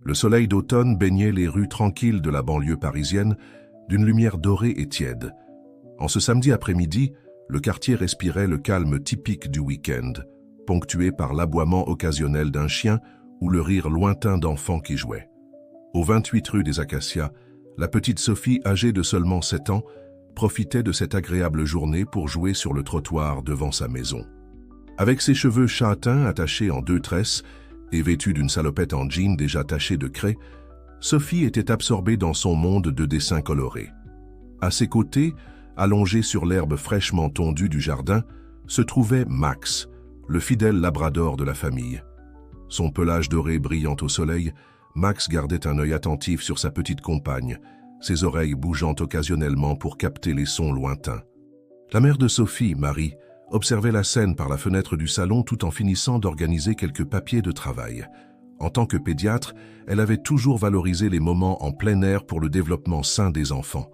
Le soleil d'automne baignait les rues tranquilles de la banlieue parisienne d'une lumière dorée et tiède. En ce samedi après-midi, le quartier respirait le calme typique du week-end, ponctué par l'aboiement occasionnel d'un chien ou le rire lointain d'enfants qui jouaient. Au 28 rue des Acacias, la petite Sophie, âgée de seulement 7 ans, profitait de cette agréable journée pour jouer sur le trottoir devant sa maison. Avec ses cheveux châtains attachés en 2 tresses et vêtue d'une salopette en jean déjà tachée de craie, Sophie était absorbée dans son monde de dessins colorés. À ses côtés, allongé sur l'herbe fraîchement tondue du jardin, se trouvait Max, le fidèle labrador de la famille. Son pelage doré brillant au soleil, Max gardait un œil attentif sur sa petite compagne, ses oreilles bougeant occasionnellement pour capter les sons lointains. La mère de Sophie, Marie, observait la scène par la fenêtre du salon tout en finissant d'organiser quelques papiers de travail. En tant que pédiatre, elle avait toujours valorisé les moments en plein air pour le développement sain des enfants.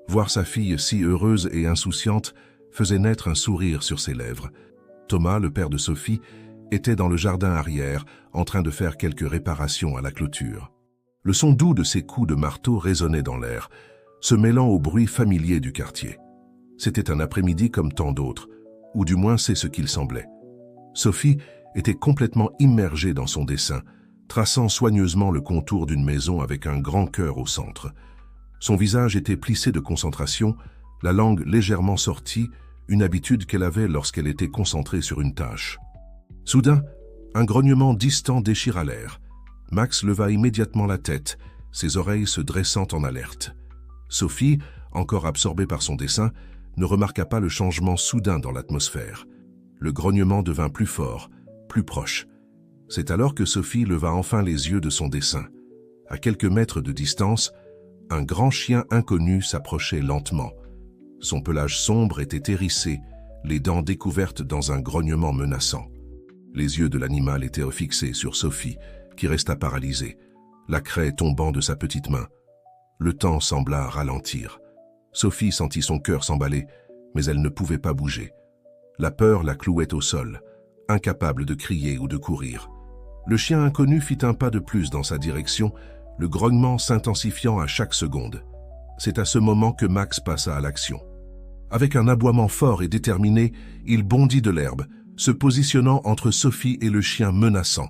Voir sa fille si heureuse et insouciante faisait naître un sourire sur ses lèvres. Thomas, le père de Sophie, était dans le jardin arrière, en train de faire quelques réparations à la clôture. Le son doux de ses coups de marteau résonnait dans l'air, se mêlant au bruit familier du quartier. C'était un après-midi comme tant d'autres, ou du moins c'est ce qu'il semblait. Sophie était complètement immergée dans son dessin, traçant soigneusement le contour d'une maison avec un grand cœur au centre. Son visage était plissé de concentration, la langue légèrement sortie, une habitude qu'elle avait lorsqu'elle était concentrée sur une tâche. Soudain, un grognement distant déchira l'air. Max leva immédiatement la tête, ses oreilles se dressant en alerte. Sophie, encore absorbée par son dessin, ne remarqua pas le changement soudain dans l'atmosphère. Le grognement devint plus fort, plus proche. C'est alors que Sophie leva enfin les yeux de son dessin. À quelques mètres de distance, un grand chien inconnu s'approchait lentement. Son pelage sombre était hérissé, les dents découvertes dans un grognement menaçant. Les yeux de l'animal étaient fixés sur Sophie, qui resta paralysée, la craie tombant de sa petite main. Le temps sembla ralentir. Sophie sentit son cœur s'emballer, mais elle ne pouvait pas bouger. La peur la clouait au sol, incapable de crier ou de courir. Le chien inconnu fit un pas de plus dans sa direction, le grognement s'intensifiant à chaque seconde. C'est à ce moment que Max passa à l'action. Avec un aboiement fort et déterminé, il bondit de l'herbe, se positionnant entre Sophie et le chien menaçant.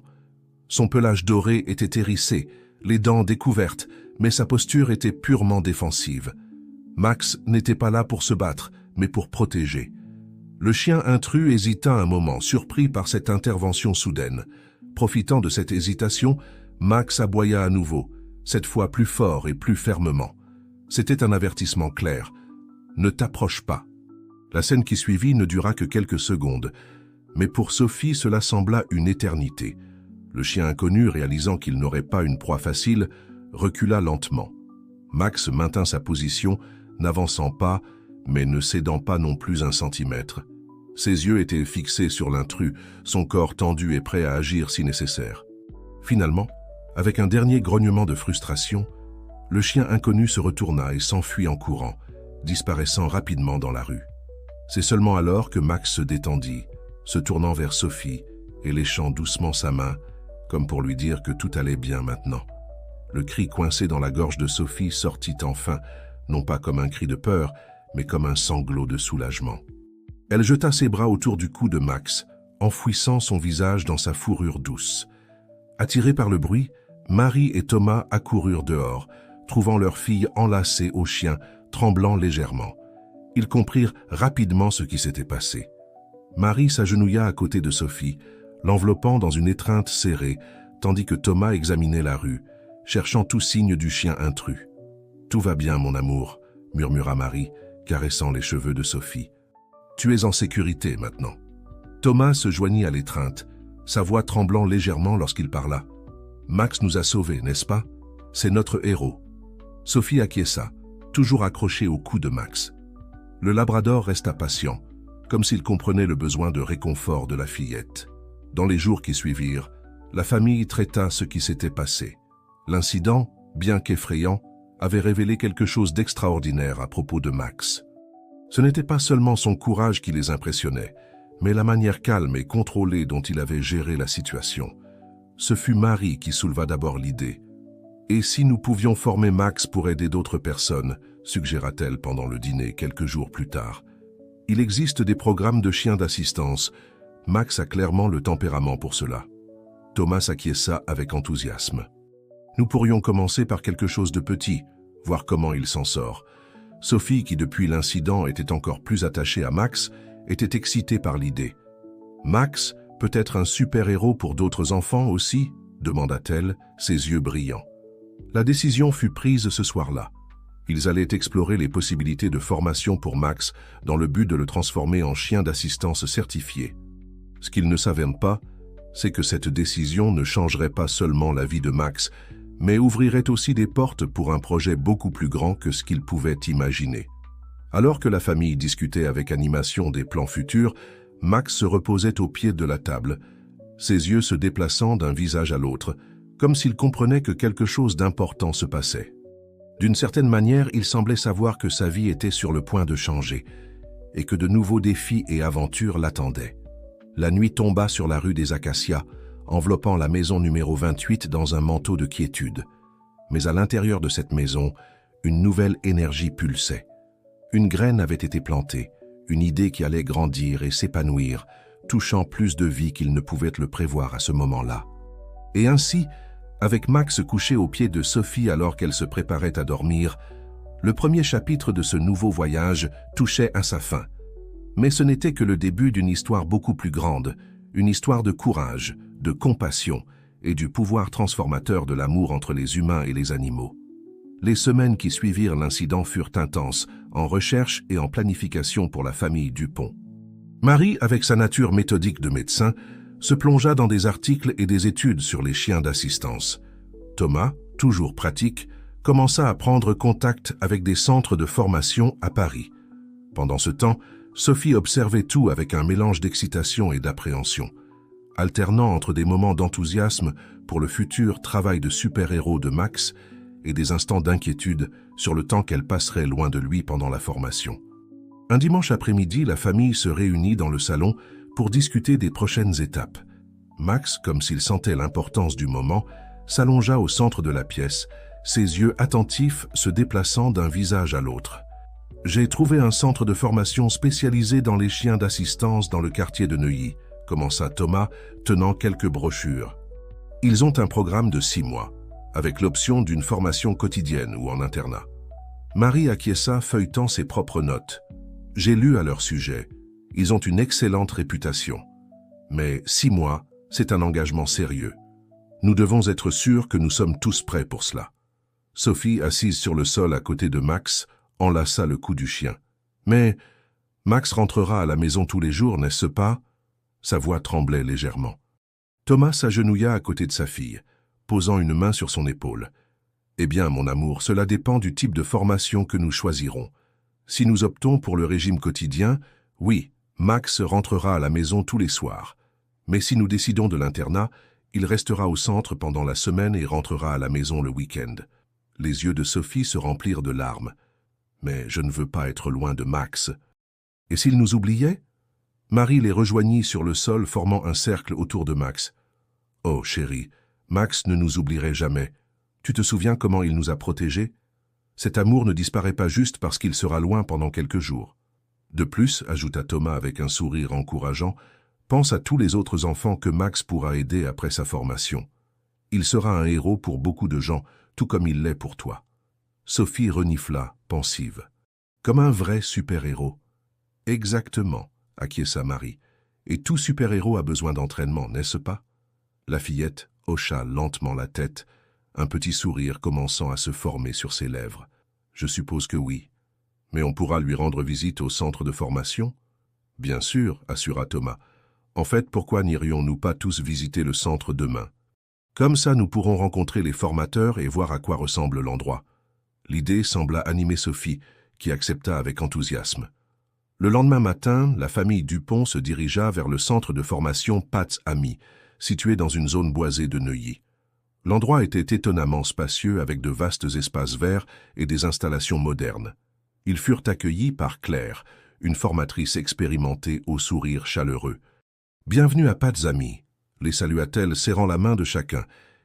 Son pelage doré était hérissé, les dents découvertes, mais sa posture était purement défensive. Max n'était pas là pour se battre, mais pour protéger. Le chien intrus hésita un moment, surpris par cette intervention soudaine. Profitant de cette hésitation, Max aboya à nouveau, cette fois plus fort et plus fermement. C'était un avertissement clair. « Ne t'approche pas ». La scène qui suivit ne dura que quelques secondes, mais pour Sophie cela sembla une éternité. Le chien inconnu, réalisant qu'il n'aurait pas une proie facile, recula lentement. Max maintint sa position, n'avançant pas, mais ne cédant pas non plus un centimètre. Ses yeux étaient fixés sur l'intrus, son corps tendu et prêt à agir si nécessaire. Finalement, avec un dernier grognement de frustration, le chien inconnu se retourna et s'enfuit en courant, disparaissant rapidement dans la rue. C'est seulement alors que Max se détendit, se tournant vers Sophie et léchant doucement sa main, comme pour lui dire que tout allait bien maintenant. Le cri coincé dans la gorge de Sophie sortit enfin, non pas comme un cri de peur, mais comme un sanglot de soulagement. Elle jeta ses bras autour du cou de Max, enfouissant son visage dans sa fourrure douce. Attirés par le bruit, Marie et Thomas accoururent dehors, trouvant leur fille enlacée au chien, tremblant légèrement. Ils comprirent rapidement ce qui s'était passé. Marie s'agenouilla à côté de Sophie, l'enveloppant dans une étreinte serrée, tandis que Thomas examinait la rue, cherchant tout signe du chien intrus. « Tout va bien, mon amour », murmura Marie, caressant les cheveux de Sophie. « Tu es en sécurité maintenant. » Thomas se joignit à l'étreinte, sa voix tremblant légèrement lorsqu'il parla. « Max nous a sauvés, n'est-ce pas? C'est notre héros. » Sophie acquiesça, toujours accrochée au cou de Max. Le labrador resta patient, comme s'il comprenait le besoin de réconfort de la fillette. Dans les jours qui suivirent, la famille traita ce qui s'était passé. L'incident, bien qu'effrayant, avait révélé quelque chose d'extraordinaire à propos de Max. Ce n'était pas seulement son courage qui les impressionnait, mais la manière calme et contrôlée dont il avait géré la situation. Ce fut Marie qui souleva d'abord l'idée, Et si nous pouvions former Max pour aider d'autres personnes, suggéra-t-elle pendant le dîner quelques jours plus tard. Il existe des programmes de chiens d'assistance. Max a clairement le tempérament pour cela. Thomas acquiesça avec enthousiasme. Nous pourrions commencer par quelque chose de petit, voir comment il s'en sort. Sophie, qui depuis l'incident était encore plus attachée à Max, était excitée par l'idée. Max peut être un super-héros pour d'autres enfants aussi, demanda-t-elle, ses yeux brillants. La décision fut prise ce soir-là. Ils allaient explorer les possibilités de formation pour Max dans le but de le transformer en chien d'assistance certifié. Ce qu'ils ne savaient pas, c'est que cette décision ne changerait pas seulement la vie de Max, mais ouvrirait aussi des portes pour un projet beaucoup plus grand que ce qu'ils pouvaient imaginer. Alors que la famille discutait avec animation des plans futurs, Max se reposait au pied de la table, ses yeux se déplaçant d'un visage à l'autre, comme s'il comprenait que quelque chose d'important se passait. D'une certaine manière, il semblait savoir que sa vie était sur le point de changer et que de nouveaux défis et aventures l'attendaient. La nuit tomba sur la rue des Acacias, enveloppant la maison numéro 28 dans un manteau de quiétude. Mais à l'intérieur de cette maison, une nouvelle énergie pulsait. Une graine avait été plantée, une idée qui allait grandir et s'épanouir, touchant plus de vie qu'il ne pouvait le prévoir à ce moment-là. Et ainsi, avec Max couché aux pieds de Sophie alors qu'elle se préparait à dormir, le premier chapitre de ce nouveau voyage touchait à sa fin. Mais ce n'était que le début d'une histoire beaucoup plus grande, une histoire de courage, de compassion et du pouvoir transformateur de l'amour entre les humains et les animaux. Les semaines qui suivirent l'incident furent intenses, en recherche et en planification pour la famille Dupont. Marie, avec sa nature méthodique de médecin, se plongea dans des articles et des études sur les chiens d'assistance. Thomas, toujours pratique, commença à prendre contact avec des centres de formation à Paris. Pendant ce temps, Sophie observait tout avec un mélange d'excitation et d'appréhension, alternant entre des moments d'enthousiasme pour le futur travail de super-héros de Max et des instants d'inquiétude sur le temps qu'elle passerait loin de lui pendant la formation. Un dimanche après-midi, la famille se réunit dans le salon pour discuter des prochaines étapes. Max, comme s'il sentait l'importance du moment, s'allongea au centre de la pièce, ses yeux attentifs se déplaçant d'un visage à l'autre. « J'ai trouvé un centre de formation spécialisé dans les chiens d'assistance dans le quartier de Neuilly », commença Thomas, tenant quelques brochures. « Ils ont un programme de 6 mois, avec l'option d'une formation quotidienne ou en internat. » Marie acquiesça, feuilletant ses propres notes. « J'ai lu à leur sujet. Ils ont une excellente réputation. Mais 6 mois, c'est un engagement sérieux. Nous devons être sûrs que nous sommes tous prêts pour cela. » Sophie, assise sur le sol à côté de Max, enlaça le cou du chien. « Mais Max rentrera à la maison tous les jours, n'est-ce pas ?» Sa voix tremblait légèrement. Thomas s'agenouilla à côté de sa fille, posant une main sur son épaule. « Eh bien, mon amour, cela dépend du type de formation que nous choisirons. Si nous optons pour le régime quotidien, oui, Max rentrera à la maison tous les soirs. Mais si nous décidons de l'internat, il restera au centre pendant la semaine et rentrera à la maison le week-end. » Les yeux de Sophie se remplirent de larmes. « Mais je ne veux pas être loin de Max. » « Et s'il nous oubliait ?» Marie les rejoignit sur le sol, formant un cercle autour de Max. « Oh, chérie, Max ne nous oublierait jamais. Tu te souviens comment il nous a protégés? Cet amour ne disparaît pas juste parce qu'il sera loin pendant quelques jours. De plus, ajouta Thomas avec un sourire encourageant, pense à tous les autres enfants que Max pourra aider après sa formation. Il sera un héros pour beaucoup de gens, tout comme il l'est pour toi. » Sophie renifla, pensive. « Comme un vrai super-héros. » « Exactement, » acquiesça Marie. « Et tout super-héros a besoin d'entraînement, n'est-ce pas ?» La fillette hocha lentement la tête, un petit sourire commençant à se former sur ses lèvres. « Je suppose que oui. Mais on pourra lui rendre visite au centre de formation ?»« Bien sûr, » assura Thomas. « En fait, pourquoi n'irions-nous pas tous visiter le centre demain? Comme ça, nous pourrons rencontrer les formateurs et voir à quoi ressemble l'endroit. » L'idée sembla animer Sophie, qui accepta avec enthousiasme. Le lendemain matin, la famille Dupont se dirigea vers le centre de formation Pat's Amis, situé dans une zone boisée de Neuilly. L'endroit était étonnamment spacieux avec de vastes espaces verts et des installations modernes. Ils furent accueillis par Claire, une formatrice expérimentée au sourire chaleureux. « Bienvenue à Pat's Amis », les salua-t-elle serrant la main de chacun.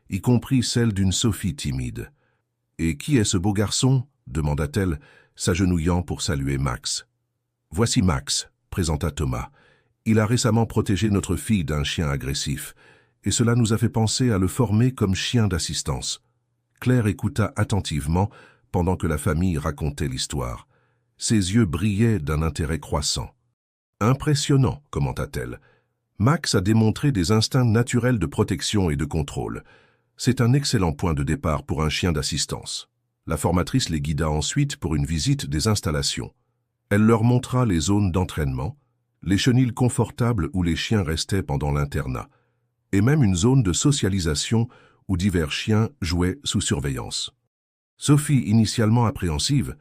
y compris celle d'une Sophie timide. « Et qui est ce beau garçon ?» demanda-t-elle, s'agenouillant pour saluer Max. « Voici Max », présenta Thomas. « Il a récemment protégé notre fille d'un chien agressif, et cela nous a fait penser à le former comme chien d'assistance. » Claire écouta attentivement pendant que la famille racontait l'histoire. Ses yeux brillaient d'un intérêt croissant. « Impressionnant », commenta-t-elle. « Max a démontré des instincts naturels de protection et de contrôle. C'est un excellent point de départ pour un chien d'assistance. » La formatrice les guida ensuite pour une visite des installations. Elle leur montra les zones d'entraînement, les chenils confortables où les chiens restaient pendant l'internat, et même une zone de socialisation où divers chiens jouaient sous surveillance. Sophie, initialement appréhensive,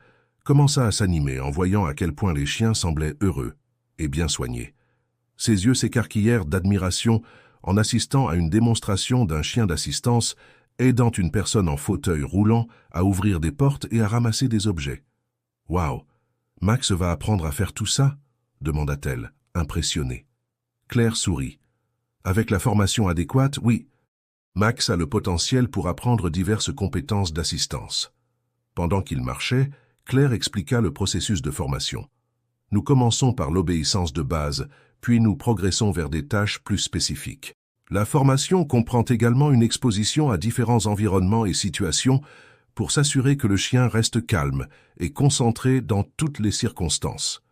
commença à s'animer en voyant à quel point les chiens semblaient heureux et bien soignés. Ses yeux s'écarquillèrent d'admiration en assistant à une démonstration d'un chien d'assistance aidant une personne en fauteuil roulant à ouvrir des portes et à ramasser des objets. « Waouh, Max va apprendre à faire tout ça ?» demanda-t-elle, impressionnée. Claire sourit. « Avec la formation adéquate, oui. Max a le potentiel pour apprendre diverses compétences d'assistance. » Pendant qu'il marchait, Claire expliqua le processus de formation. « Nous commençons par l'obéissance de base, puis nous progressons vers des tâches plus spécifiques. La formation comprend également une exposition à différents environnements et situations pour s'assurer que le chien reste calme et concentré dans toutes les circonstances. »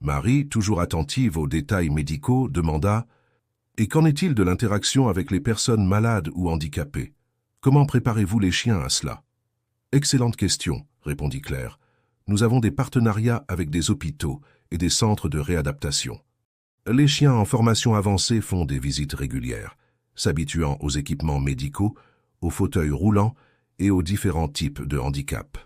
Marie, toujours attentive aux détails médicaux, demanda « Et qu'en est-il de l'interaction avec les personnes malades ou handicapées? Comment préparez-vous les chiens à cela ?» « Excellente question, » répondit Claire. « Nous avons des partenariats avec des hôpitaux et des centres de réadaptation. Les chiens en formation avancée font des visites régulières, s'habituant aux équipements médicaux, aux fauteuils roulants et aux différents types de handicap. »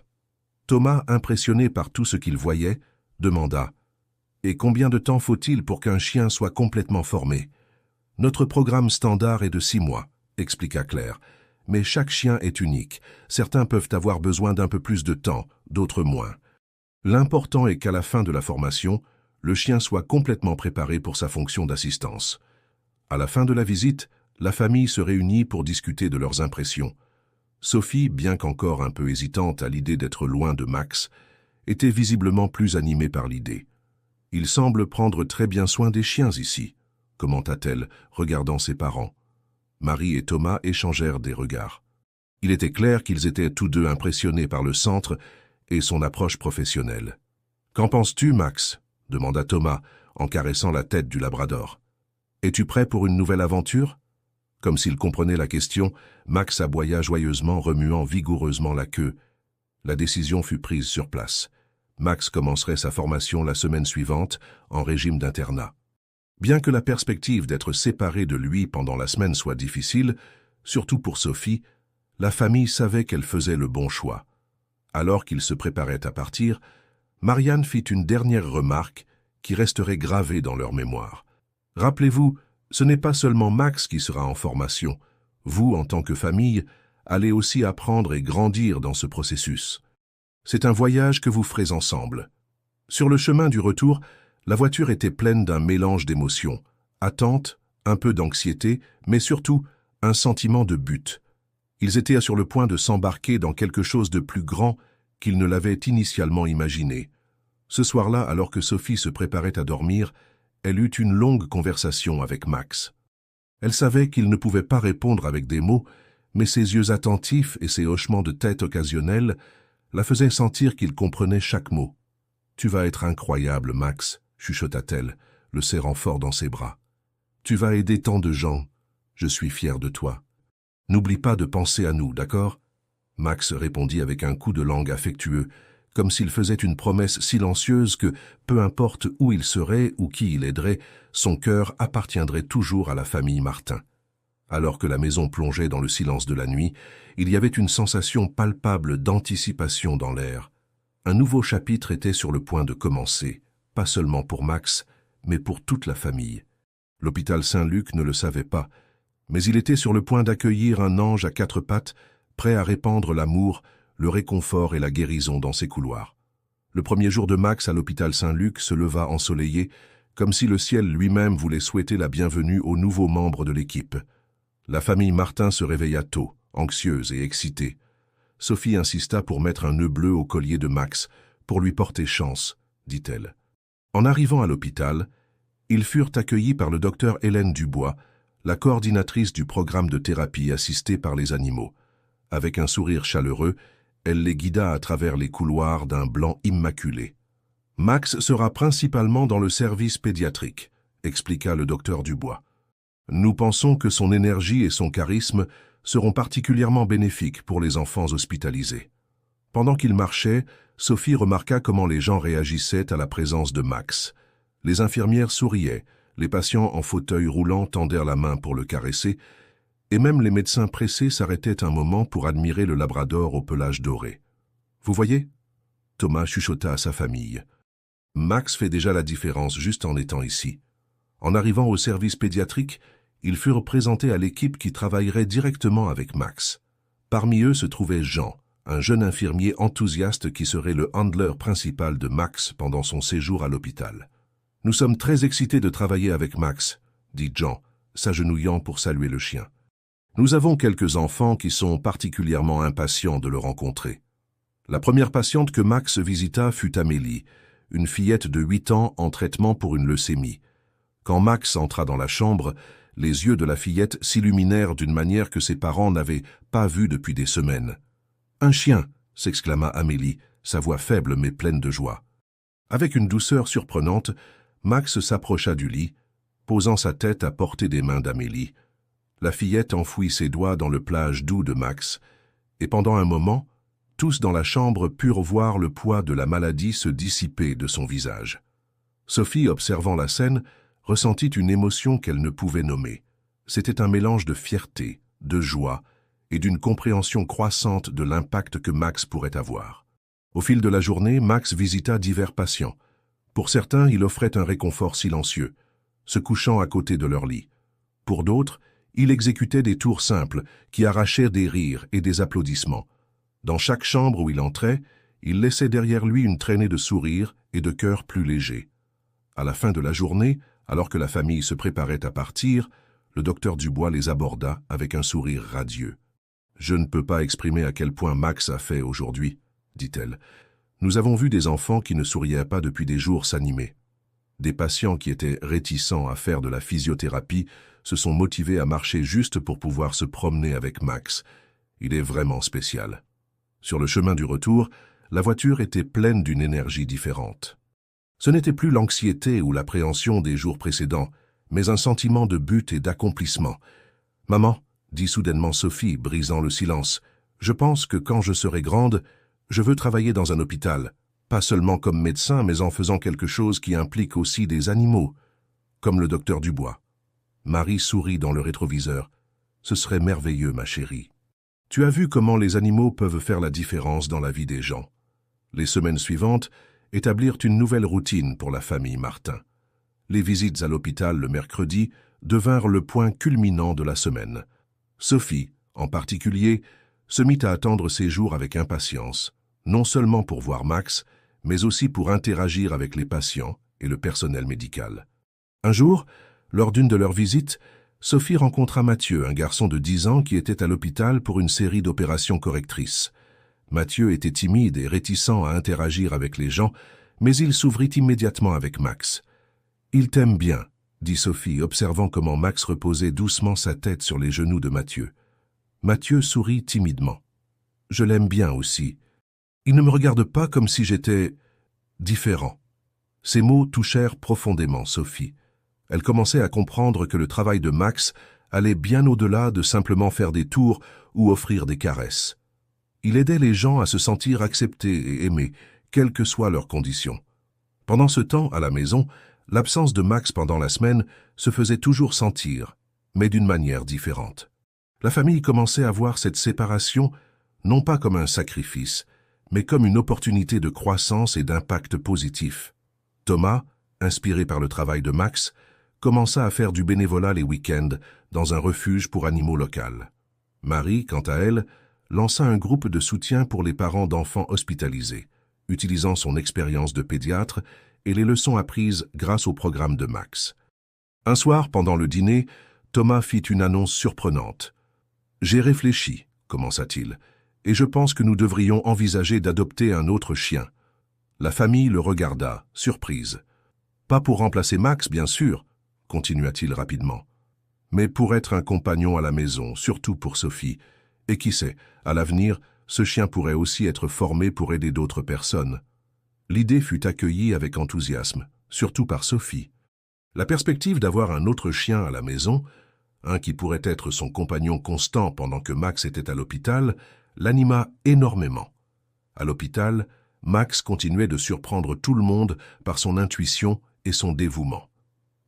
Thomas, impressionné par tout ce qu'il voyait, demanda « Et combien de temps faut-il pour qu'un chien soit complètement formé ?»« Notre programme standard est de 6 mois, » expliqua Claire. « Mais chaque chien est unique. Certains peuvent avoir besoin d'un peu plus de temps, d'autres moins. L'important est qu'à la fin de la formation, le chien soit complètement préparé pour sa fonction d'assistance. » À la fin de la visite, la famille se réunit pour discuter de leurs impressions. Sophie, bien qu'encore un peu hésitante à l'idée d'être loin de Max, était visiblement plus animée par l'idée. « Il semble prendre très bien soin des chiens ici », commenta-t-elle, regardant ses parents. Marie et Thomas échangèrent des regards. Il était clair qu'ils étaient tous deux impressionnés par le centre et son approche professionnelle. « Qu'en penses-tu, Max ?» demanda Thomas, en caressant la tête du labrador. « Es-tu prêt pour une nouvelle aventure ?» Comme s'il comprenait la question, Max aboya joyeusement, remuant vigoureusement la queue. La décision fut prise sur place. Max commencerait sa formation la semaine suivante, en régime d'internat. Bien que la perspective d'être séparée de lui pendant la semaine soit difficile, surtout pour Sophie, la famille savait qu'elle faisait le bon choix. Alors qu'ils se préparaient à partir, Marianne fit une dernière remarque qui resterait gravée dans leur mémoire. « Rappelez-vous, ce n'est pas seulement Max qui sera en formation. Vous, en tant que famille, allez aussi apprendre et grandir dans ce processus. C'est un voyage que vous ferez ensemble. » Sur le chemin du retour, la voiture était pleine d'un mélange d'émotions, attente, un peu d'anxiété, mais surtout un sentiment de but. Ils étaient sur le point de s'embarquer dans quelque chose de plus grand qu'ils ne l'avaient initialement imaginé. Ce soir-là, alors que Sophie se préparait à dormir, elle eut une longue conversation avec Max. Elle savait qu'il ne pouvait pas répondre avec des mots, mais ses yeux attentifs et ses hochements de tête occasionnels la faisaient sentir qu'il comprenait chaque mot. « Tu vas être incroyable, Max », chuchota-t-elle, le serrant fort dans ses bras. « Tu vas aider tant de gens. Je suis fière de toi. N'oublie pas de penser à nous, d'accord ?» Max répondit avec un coup de langue affectueux, comme s'il faisait une promesse silencieuse que, peu importe où il serait ou qui il aiderait, son cœur appartiendrait toujours à la famille Martin. Alors que la maison plongeait dans le silence de la nuit, il y avait une sensation palpable d'anticipation dans l'air. Un nouveau chapitre était sur le point de commencer, pas seulement pour Max, mais pour toute la famille. L'hôpital Saint-Luc ne le savait pas, mais il était sur le point d'accueillir un ange à 4 pattes, prêt à répandre l'amour, le réconfort et la guérison dans ses couloirs. Le premier jour de Max à l'hôpital Saint-Luc se leva ensoleillé, comme si le ciel lui-même voulait souhaiter la bienvenue aux nouveaux membres de l'équipe. La famille Martin se réveilla tôt, anxieuse et excitée. Sophie insista pour mettre un nœud bleu au collier de Max, pour lui porter chance, dit-elle. En arrivant à l'hôpital, ils furent accueillis par le docteur Hélène Dubois, la coordinatrice du programme de thérapie assistée par les animaux. Avec un sourire chaleureux, elle les guida à travers les couloirs d'un blanc immaculé. « Max sera principalement dans le service pédiatrique », expliqua le docteur Dubois. « Nous pensons que son énergie et son charisme seront particulièrement bénéfiques pour les enfants hospitalisés. » Pendant qu'il marchait, Sophie remarqua comment les gens réagissaient à la présence de Max. Les infirmières souriaient, les patients en fauteuil roulant tendèrent la main pour le caresser, et même les médecins pressés s'arrêtaient un moment pour admirer le labrador au pelage doré. « Vous voyez ?» Thomas chuchota à sa famille. « Max fait déjà la différence juste en étant ici. » En arrivant au service pédiatrique, ils furent présentés à l'équipe qui travaillerait directement avec Max. Parmi eux se trouvait Jean, un jeune infirmier enthousiaste qui serait le handler principal de Max pendant son séjour à l'hôpital. « Nous sommes très excités de travailler avec Max, » dit Jean, s'agenouillant pour saluer le chien. « Nous avons quelques enfants qui sont particulièrement impatients de le rencontrer. » La première patiente que Max visita fut Amélie, une fillette de 8 ans en traitement pour une leucémie. Quand Max entra dans la chambre, les yeux de la fillette s'illuminèrent d'une manière que ses parents n'avaient pas vue depuis des semaines. « Un chien !» s'exclama Amélie, sa voix faible mais pleine de joie. Avec une douceur surprenante, Max s'approcha du lit, posant sa tête à portée des mains d'Amélie. La fillette enfouit ses doigts dans le pelage doux de Max, et pendant un moment, tous dans la chambre purent voir le poids de la maladie se dissiper de son visage. Sophie, observant la scène, ressentit une émotion qu'elle ne pouvait nommer. C'était un mélange de fierté, de joie et d'une compréhension croissante de l'impact que Max pourrait avoir. Au fil de la journée, Max visita divers patients. Pour certains, il offrait un réconfort silencieux, se couchant à côté de leur lit. Pour d'autres, il exécutait des tours simples qui arrachaient des rires et des applaudissements. Dans chaque chambre où il entrait, il laissait derrière lui une traînée de sourires et de cœurs plus légers. À la fin de la journée, alors que la famille se préparait à partir, le docteur Dubois les aborda avec un sourire radieux. « Je ne peux pas exprimer à quel point Max a fait aujourd'hui, » dit-elle. « Nous avons vu des enfants qui ne souriaient pas depuis des jours s'animer. Des patients qui étaient réticents à faire de la physiothérapie se sont motivés à marcher juste pour pouvoir se promener avec Max. Il est vraiment spécial. » Sur le chemin du retour, la voiture était pleine d'une énergie différente. Ce n'était plus l'anxiété ou l'appréhension des jours précédents, mais un sentiment de but et d'accomplissement. « Maman, » dit soudainement Sophie, brisant le silence, « je pense que quand je serai grande, je veux travailler dans un hôpital, pas seulement comme médecin, mais en faisant quelque chose qui implique aussi des animaux, comme le docteur Dubois. » Marie sourit dans le rétroviseur. « Ce serait merveilleux, ma chérie. Tu as vu comment les animaux peuvent faire la différence dans la vie des gens. » Les semaines suivantes établirent une nouvelle routine pour la famille Martin. Les visites à l'hôpital le mercredi devinrent le point culminant de la semaine. Sophie, en particulier, se mit à attendre ces jours avec impatience, non seulement pour voir Max, mais aussi pour interagir avec les patients et le personnel médical. Un jour, lors d'une de leurs visites, Sophie rencontra Mathieu, un garçon de 10 ans qui était à l'hôpital pour une série d'opérations correctrices. Mathieu était timide et réticent à interagir avec les gens, mais il s'ouvrit immédiatement avec Max. « Il t'aime bien », dit Sophie, observant comment Max reposait doucement sa tête sur les genoux de Mathieu. Mathieu sourit timidement. « Je l'aime bien aussi. Il ne me regarde pas comme si j'étais différent. » Ces mots touchèrent profondément Sophie. Elle commençait à comprendre que le travail de Max allait bien au-delà de simplement faire des tours ou offrir des caresses. Il aidait les gens à se sentir acceptés et aimés, quelles que soient leurs conditions. Pendant ce temps, à la maison, l'absence de Max pendant la semaine se faisait toujours sentir, mais d'une manière différente. La famille commençait à voir cette séparation non pas comme un sacrifice, mais comme une opportunité de croissance et d'impact positif. Thomas, inspiré par le travail de Max, commença à faire du bénévolat les week-ends dans un refuge pour animaux local. Marie, quant à elle, lança un groupe de soutien pour les parents d'enfants hospitalisés, utilisant son expérience de pédiatre et les leçons apprises grâce au programme de Max. Un soir, pendant le dîner, Thomas fit une annonce surprenante. « J'ai réfléchi, commença-t-il, et je pense que nous devrions envisager d'adopter un autre chien. La famille le regarda, surprise. Pas pour remplacer Max, bien sûr, continua-t-il rapidement, mais pour être un compagnon à la maison, surtout pour Sophie. Et qui sait, à l'avenir, ce chien pourrait aussi être formé pour aider d'autres personnes. L'idée fut accueillie avec enthousiasme, surtout par Sophie. La perspective d'avoir un autre chien à la maison, un qui pourrait être son compagnon constant pendant que Max était à l'hôpital, l'anima énormément. À l'hôpital, Max continuait de surprendre tout le monde par son intuition et son dévouement.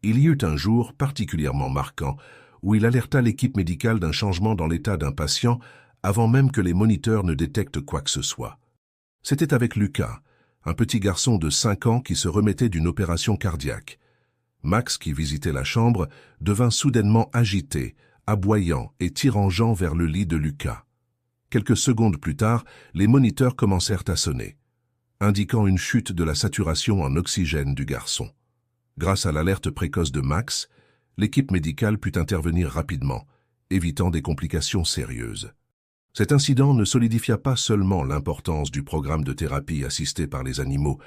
Il y eut un jour particulièrement marquant où il alerta l'équipe médicale d'un changement dans l'état d'un patient avant même que les moniteurs ne détectent quoi que ce soit. C'était avec Lucas, un petit garçon de 5 ans qui se remettait d'une opération cardiaque. Max, qui visitait la chambre, devint soudainement agité, aboyant et tirant Jean vers le lit de Lucas. Quelques secondes plus tard, les moniteurs commencèrent à sonner, indiquant une chute de la saturation en oxygène du garçon. Grâce à l'alerte précoce de Max, l'équipe médicale put intervenir rapidement, évitant des complications sérieuses. Cet incident ne solidifia pas seulement l'importance du programme de thérapie assistée par les animaux,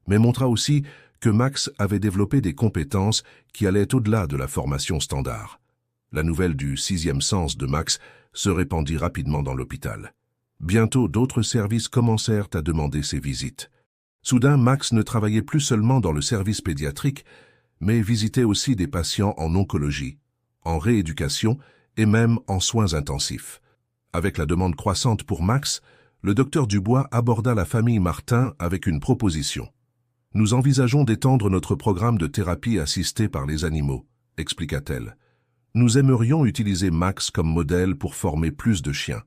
mais montra aussi que Max avait développé des compétences qui allaient au-delà de la formation standard. La nouvelle du 6e sens de Max se répandit rapidement dans l'hôpital. Bientôt, d'autres services commencèrent à demander ses visites. Soudain, Max ne travaillait plus seulement dans le service pédiatrique, mais visitait aussi des patients en oncologie, en rééducation et même en soins intensifs. Avec la demande croissante pour Max, le docteur Dubois aborda la famille Martin avec une proposition. « Nous envisageons d'étendre notre programme de thérapie assistée par les animaux », expliqua-t-elle. « Nous aimerions utiliser Max comme modèle pour former plus de chiens.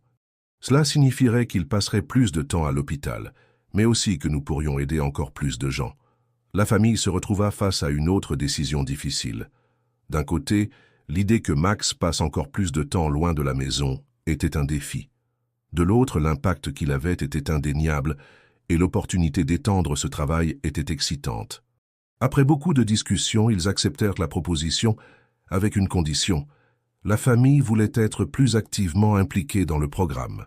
Cela signifierait qu'il passerait plus de temps à l'hôpital, mais aussi que nous pourrions aider encore plus de gens. » La famille se retrouva face à une autre décision difficile. D'un côté, l'idée que Max passe encore plus de temps loin de la maison était un défi. De l'autre, l'impact qu'il avait était indéniable et l'opportunité d'étendre ce travail était excitante. Après beaucoup de discussions, ils acceptèrent la proposition avec une condition. La famille voulait être plus activement impliquée dans le programme.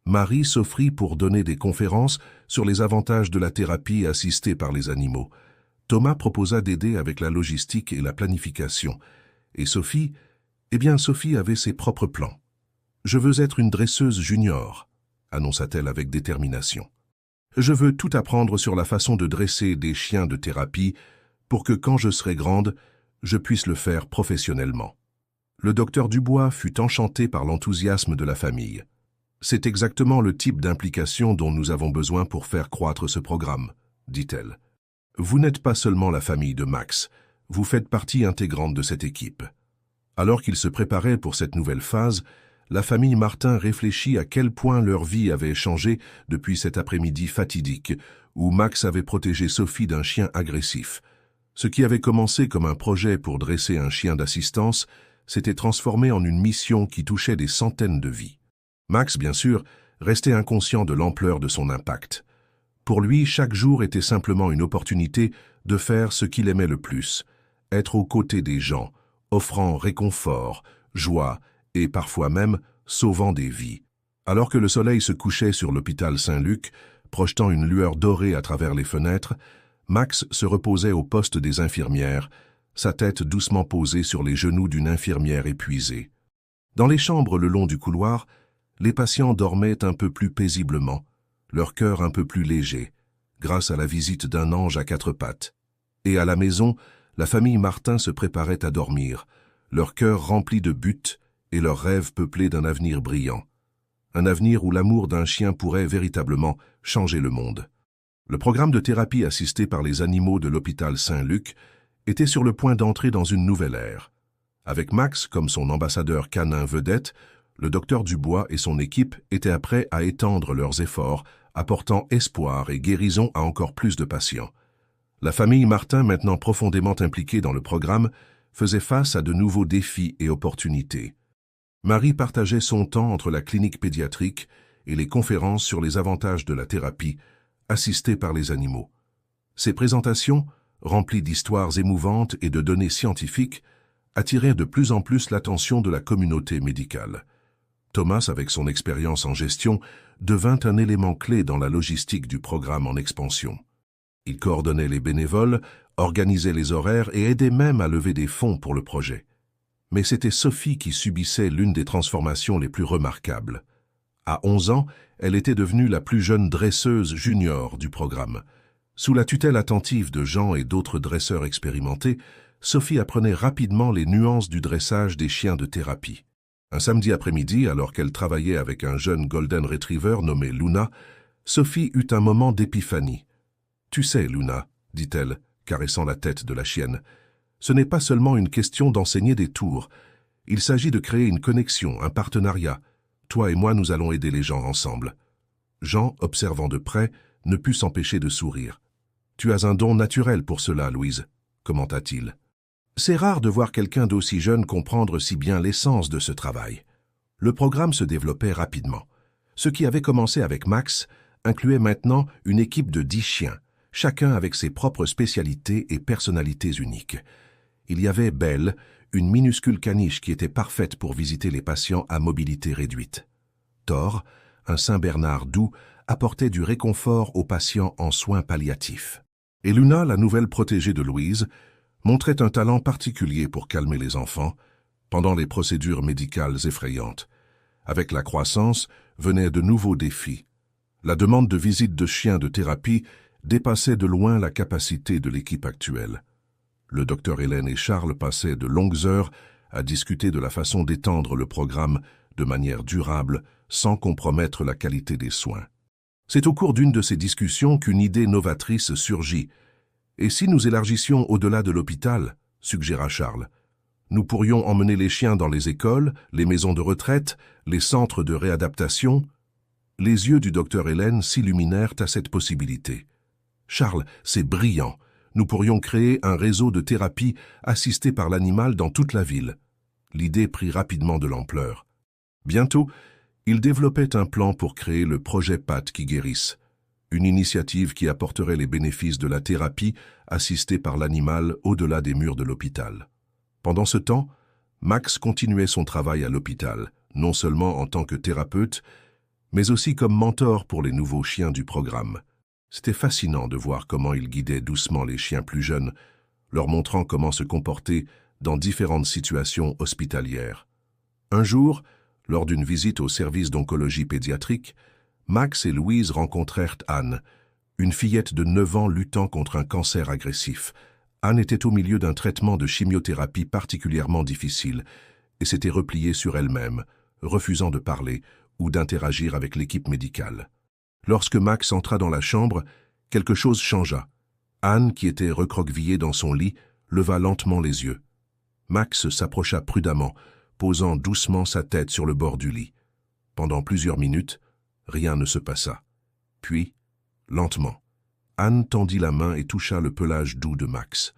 Marie s'offrit pour donner des conférences sur les avantages de la thérapie assistée par les animaux. Thomas proposa d'aider avec la logistique et la planification. Et Sophie, Sophie avait ses propres plans. « Je veux être une dresseuse junior », annonça-t-elle avec détermination. « Je veux tout apprendre sur la façon de dresser des chiens de thérapie pour que quand je serai grande, je puisse le faire professionnellement. » Le docteur Dubois fut enchanté par l'enthousiasme de la famille. « C'est exactement le type d'implication dont nous avons besoin pour faire croître ce programme, » dit-elle. « Vous n'êtes pas seulement la famille de Max, vous faites partie intégrante de cette équipe. » Alors qu'ils se préparaient pour cette nouvelle phase, la famille Martin réfléchit à quel point leur vie avait changé depuis cet après-midi fatidique où Max avait protégé Sophie d'un chien agressif. Ce qui avait commencé comme un projet pour dresser un chien d'assistance s'était transformé en une mission qui touchait des centaines de vies. Max, bien sûr, restait inconscient de l'ampleur de son impact. Pour lui, chaque jour était simplement une opportunité de faire ce qu'il aimait le plus, être aux côtés des gens, offrant réconfort, joie et parfois même sauvant des vies. Alors que le soleil se couchait sur l'hôpital Saint-Luc, projetant une lueur dorée à travers les fenêtres, Max se reposait au poste des infirmières, sa tête doucement posée sur les genoux d'une infirmière épuisée. Dans les chambres le long du couloir, les patients dormaient un peu plus paisiblement, leur cœur un peu plus léger, grâce à la visite d'un ange à 4 pattes. Et à la maison, la famille Martin se préparait à dormir, leur cœur rempli de buts et leurs rêves peuplés d'un avenir brillant. Un avenir où l'amour d'un chien pourrait véritablement changer le monde. Le programme de thérapie assistée par les animaux de l'hôpital Saint-Luc était sur le point d'entrer dans une nouvelle ère. Avec Max comme son ambassadeur canin vedette, le docteur Dubois et son équipe étaient prêts à étendre leurs efforts, apportant espoir et guérison à encore plus de patients. La famille Martin, maintenant profondément impliquée dans le programme, faisait face à de nouveaux défis et opportunités. Marie partageait son temps entre la clinique pédiatrique et les conférences sur les avantages de la thérapie, assistée par les animaux. Ces présentations, remplies d'histoires émouvantes et de données scientifiques, attirèrent de plus en plus l'attention de la communauté médicale. Thomas, avec son expérience en gestion, devint un élément clé dans la logistique du programme en expansion. Il coordonnait les bénévoles, organisait les horaires et aidait même à lever des fonds pour le projet. Mais c'était Sophie qui subissait l'une des transformations les plus remarquables. À 11 ans, elle était devenue la plus jeune dresseuse junior du programme. Sous la tutelle attentive de Jean et d'autres dresseurs expérimentés, Sophie apprenait rapidement les nuances du dressage des chiens de thérapie. Un samedi après-midi, alors qu'elle travaillait avec un jeune Golden Retriever nommé Luna, Sophie eut un moment d'épiphanie. « Tu sais, Luna, dit-elle, caressant la tête de la chienne, ce n'est pas seulement une question d'enseigner des tours. Il s'agit de créer une connexion, un partenariat. Toi et moi, nous allons aider les gens ensemble. » Jean, observant de près, ne put s'empêcher de sourire. « Tu as un don naturel pour cela, Louise, » commenta-t-il. C'est rare de voir quelqu'un d'aussi jeune comprendre si bien l'essence de ce travail. Le programme se développait rapidement. Ce qui avait commencé avec Max incluait maintenant une équipe de 10 chiens, chacun avec ses propres spécialités et personnalités uniques. Il y avait Belle, une minuscule caniche qui était parfaite pour visiter les patients à mobilité réduite. Thor, un Saint-Bernard doux, apportait du réconfort aux patients en soins palliatifs. Et Luna, la nouvelle protégée de Louise, montrait un talent particulier pour calmer les enfants pendant les procédures médicales effrayantes. Avec la croissance venaient de nouveaux défis. La demande de visite de chiens de thérapie dépassait de loin la capacité de l'équipe actuelle. Le docteur Hélène et Charles passaient de longues heures à discuter de la façon d'étendre le programme de manière durable sans compromettre la qualité des soins. C'est au cours d'une de ces discussions qu'une idée novatrice surgit. « Et si nous élargissions au-delà de l'hôpital ?» suggéra Charles. « Nous pourrions emmener les chiens dans les écoles, les maisons de retraite, les centres de réadaptation. » Les yeux du docteur Hélène s'illuminèrent à cette possibilité. « Charles, c'est brillant. Nous pourrions créer un réseau de thérapie assisté par l'animal dans toute la ville. » L'idée prit rapidement de l'ampleur. Bientôt, il développait un plan pour créer le projet Pattes qui guérissent, une initiative qui apporterait les bénéfices de la thérapie assistée par l'animal au-delà des murs de l'hôpital. Pendant ce temps, Max continuait son travail à l'hôpital, non seulement en tant que thérapeute, mais aussi comme mentor pour les nouveaux chiens du programme. C'était fascinant de voir comment il guidait doucement les chiens plus jeunes, leur montrant comment se comporter dans différentes situations hospitalières. Un jour, lors d'une visite au service d'oncologie pédiatrique, Max et Louise rencontrèrent Anne, une fillette de 9 ans luttant contre un cancer agressif. Anne était au milieu d'un traitement de chimiothérapie particulièrement difficile et s'était repliée sur elle-même, refusant de parler ou d'interagir avec l'équipe médicale. Lorsque Max entra dans la chambre, quelque chose changea. Anne, qui était recroquevillée dans son lit, leva lentement les yeux. Max s'approcha prudemment, posant doucement sa tête sur le bord du lit. Pendant plusieurs minutes, rien ne se passa. Puis, lentement, Anne tendit la main et toucha le pelage doux de Max.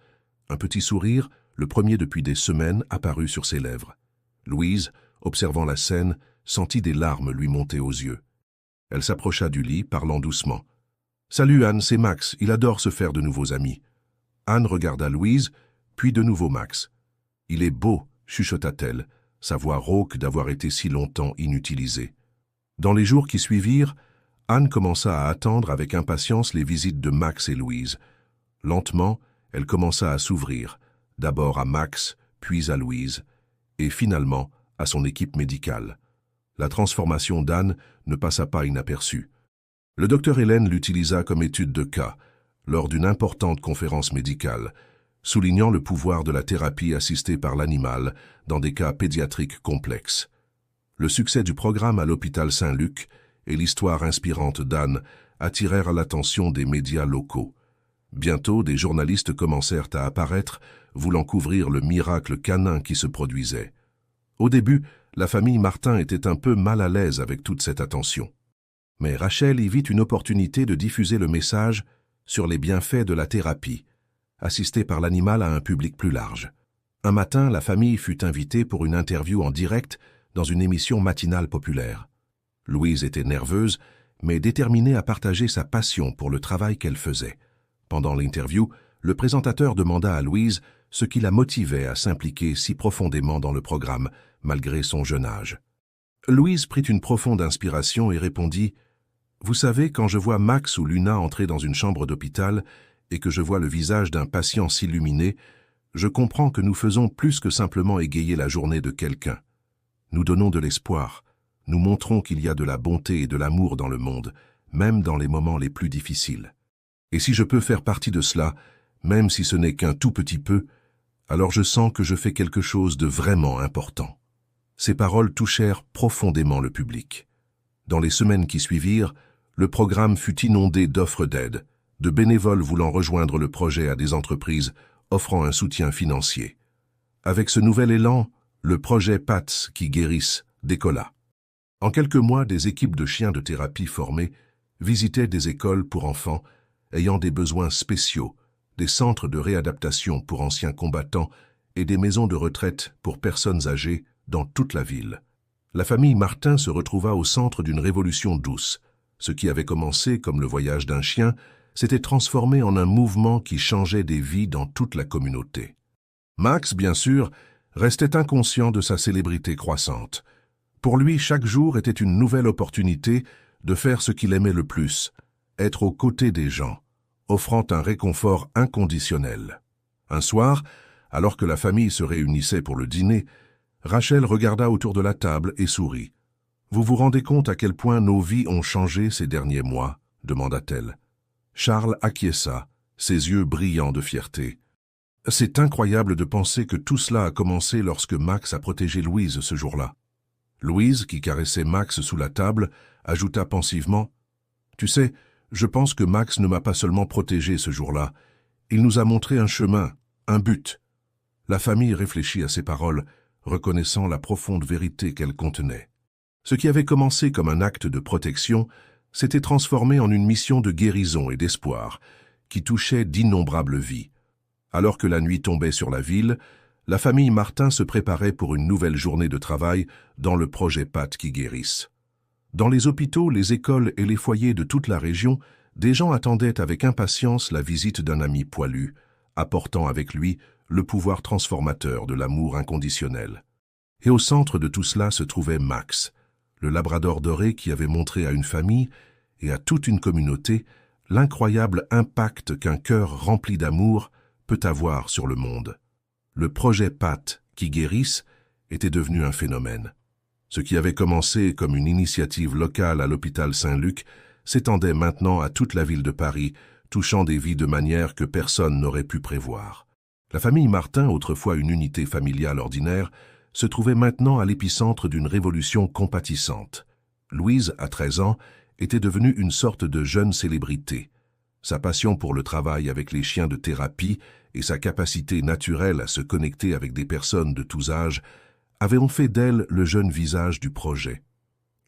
Un petit sourire, le premier depuis des semaines, apparut sur ses lèvres. Louise, observant la scène, sentit des larmes lui monter aux yeux. Elle s'approcha du lit, parlant doucement. « Salut Anne, c'est Max, il adore se faire de nouveaux amis. » Anne regarda Louise, puis de nouveau Max. « Il est beau, » chuchota-t-elle, sa voix rauque d'avoir été si longtemps inutilisée. Dans les jours qui suivirent, Anne commença à attendre avec impatience les visites de Max et Louise. Lentement, elle commença à s'ouvrir, d'abord à Max, puis à Louise, et finalement à son équipe médicale. La transformation d'Anne ne passa pas inaperçue. Le docteur Hélène l'utilisa comme étude de cas, lors d'une importante conférence médicale, soulignant le pouvoir de la thérapie assistée par l'animal dans des cas pédiatriques complexes. Le succès du programme à l'hôpital Saint-Luc et l'histoire inspirante d'Anne attirèrent l'attention des médias locaux. Bientôt, des journalistes commencèrent à apparaître, voulant couvrir le miracle canin qui se produisait. Au début, la famille Martin était un peu mal à l'aise avec toute cette attention. Mais Rachel y vit une opportunité de diffuser le message sur les bienfaits de la thérapie, assistée par l'animal à un public plus large. Un matin, la famille fut invitée pour une interview en direct dans une émission matinale populaire. Louise était nerveuse, mais déterminée à partager sa passion pour le travail qu'elle faisait. Pendant l'interview, le présentateur demanda à Louise ce qui la motivait à s'impliquer si profondément dans le programme, malgré son jeune âge. Louise prit une profonde inspiration et répondit « Vous savez, quand je vois Max ou Luna entrer dans une chambre d'hôpital et que je vois le visage d'un patient s'illuminer, je comprends que nous faisons plus que simplement égayer la journée de quelqu'un. Nous donnons de l'espoir. Nous montrons qu'il y a de la bonté et de l'amour dans le monde, même dans les moments les plus difficiles. Et si je peux faire partie de cela, même si ce n'est qu'un tout petit peu, alors je sens que je fais quelque chose de vraiment important. » Ces paroles touchèrent profondément le public. Dans les semaines qui suivirent, le programme fut inondé d'offres d'aide, de bénévoles voulant rejoindre le projet à des entreprises offrant un soutien financier. Avec ce nouvel élan, le projet PATS qui guérissent décolla. En quelques mois, des équipes de chiens de thérapie formées visitaient des écoles pour enfants ayant des besoins spéciaux, des centres de réadaptation pour anciens combattants et des maisons de retraite pour personnes âgées dans toute la ville. La famille Martin se retrouva au centre d'une révolution douce. Ce qui avait commencé comme le voyage d'un chien s'était transformé en un mouvement qui changeait des vies dans toute la communauté. Max, bien sûr, restait inconscient de sa célébrité croissante. Pour lui, chaque jour était une nouvelle opportunité de faire ce qu'il aimait le plus, être aux côtés des gens, offrant un réconfort inconditionnel. Un soir, alors que la famille se réunissait pour le dîner, Rachel regarda autour de la table et sourit. « Vous vous rendez compte à quel point nos vies ont changé ces derniers mois ?» demanda-t-elle. Charles acquiesça, ses yeux brillants de fierté. « C'est incroyable de penser que tout cela a commencé lorsque Max a protégé Louise ce jour-là. » Louise, qui caressait Max sous la table, ajouta pensivement « Tu sais, je pense que Max ne m'a pas seulement protégé ce jour-là. Il nous a montré un chemin, un but. » La famille réfléchit à ces paroles, reconnaissant la profonde vérité qu'elles contenaient. Ce qui avait commencé comme un acte de protection s'était transformé en une mission de guérison et d'espoir qui touchait d'innombrables vies. Alors que la nuit tombait sur la ville, la famille Martin se préparait pour une nouvelle journée de travail dans le projet PATS qui guérissent. Dans les hôpitaux, les écoles et les foyers de toute la région, des gens attendaient avec impatience la visite d'un ami poilu, apportant avec lui le pouvoir transformateur de l'amour inconditionnel. Et au centre de tout cela se trouvait Max, le labrador doré qui avait montré à une famille et à toute une communauté l'incroyable impact qu'un cœur rempli d'amour peut avoir sur le monde. Le projet PATS qui guérissent était devenu un phénomène. Ce qui avait commencé comme une initiative locale à l'hôpital Saint-Luc s'étendait maintenant à toute la ville de Paris, touchant des vies de manière que personne n'aurait pu prévoir. La famille Martin, autrefois une unité familiale ordinaire, se trouvait maintenant à l'épicentre d'une révolution compatissante. Louise, à 13 ans, était devenue une sorte de jeune célébrité. Sa passion pour le travail avec les chiens de thérapie et sa capacité naturelle à se connecter avec des personnes de tous âges avaient fait d'elle le jeune visage du projet.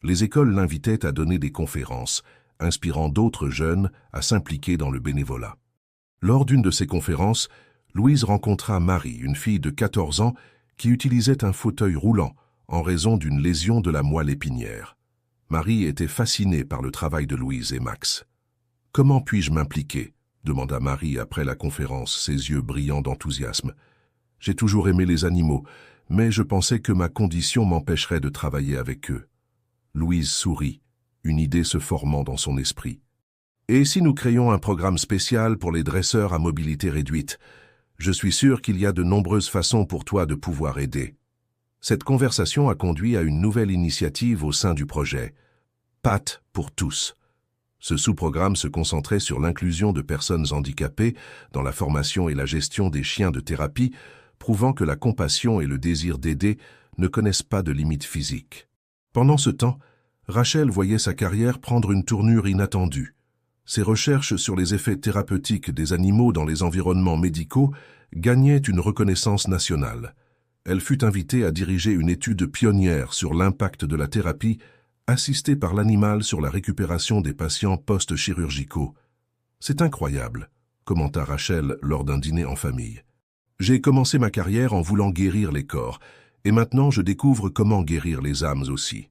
Les écoles l'invitaient à donner des conférences, inspirant d'autres jeunes à s'impliquer dans le bénévolat. Lors d'une de ces conférences, Louise rencontra Marie, une fille de 14 ans qui utilisait un fauteuil roulant en raison d'une lésion de la moelle épinière. Marie était fascinée par le travail de Louise et Max. « Comment puis-je m'impliquer ?» demanda Marie après la conférence, ses yeux brillants d'enthousiasme. « J'ai toujours aimé les animaux, mais je pensais que ma condition m'empêcherait de travailler avec eux. » Louise sourit, une idée se formant dans son esprit. « Et si nous créions un programme spécial pour les dresseurs à mobilité réduite ? Je suis sûr qu'il y a de nombreuses façons pour toi de pouvoir aider. » Cette conversation a conduit à une nouvelle initiative au sein du projet, PATS pour tous. Ce sous-programme se concentrait sur l'inclusion de personnes handicapées dans la formation et la gestion des chiens de thérapie, prouvant que la compassion et le désir d'aider ne connaissent pas de limites physiques. Pendant ce temps, Rachel voyait sa carrière prendre une tournure inattendue. Ses recherches sur les effets thérapeutiques des animaux dans les environnements médicaux gagnaient une reconnaissance nationale. Elle fut invitée à diriger une étude pionnière sur l'impact de la thérapie assistée par l'animal sur la récupération des patients post-chirurgicaux. « C'est incroyable », commenta Rachel lors d'un dîner en famille. « J'ai commencé ma carrière en voulant guérir les corps, et maintenant je découvre comment guérir les âmes aussi. »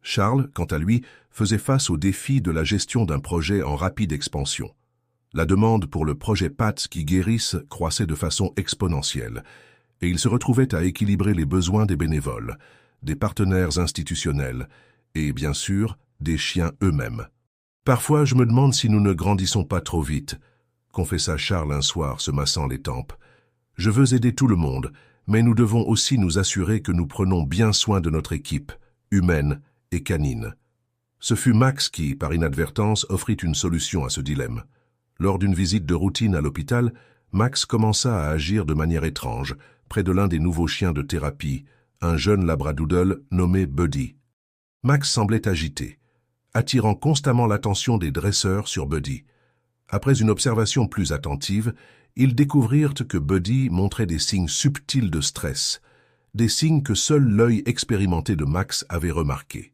Charles, quant à lui, faisait face au défi de la gestion d'un projet en rapide expansion. La demande pour le projet PATS qui guérissent croissait de façon exponentielle, et il se retrouvait à équilibrer les besoins des bénévoles, des partenaires institutionnels et, bien sûr, des chiens eux-mêmes. Parfois, je me demande si nous ne grandissons pas trop vite, confessa Charles un soir, se massant les tempes. Je veux aider tout le monde, mais nous devons aussi nous assurer que nous prenons bien soin de notre équipe, humaine et canine. Ce fut Max qui, par inadvertance, offrit une solution à ce dilemme. Lors d'une visite de routine à l'hôpital, Max commença à agir de manière étrange, près de l'un des nouveaux chiens de thérapie, un jeune labradoodle nommé Buddy. Max semblait agité, attirant constamment l'attention des dresseurs sur Buddy. Après une observation plus attentive, ils découvrirent que Buddy montrait des signes subtils de stress, des signes que seul l'œil expérimenté de Max avait remarqués.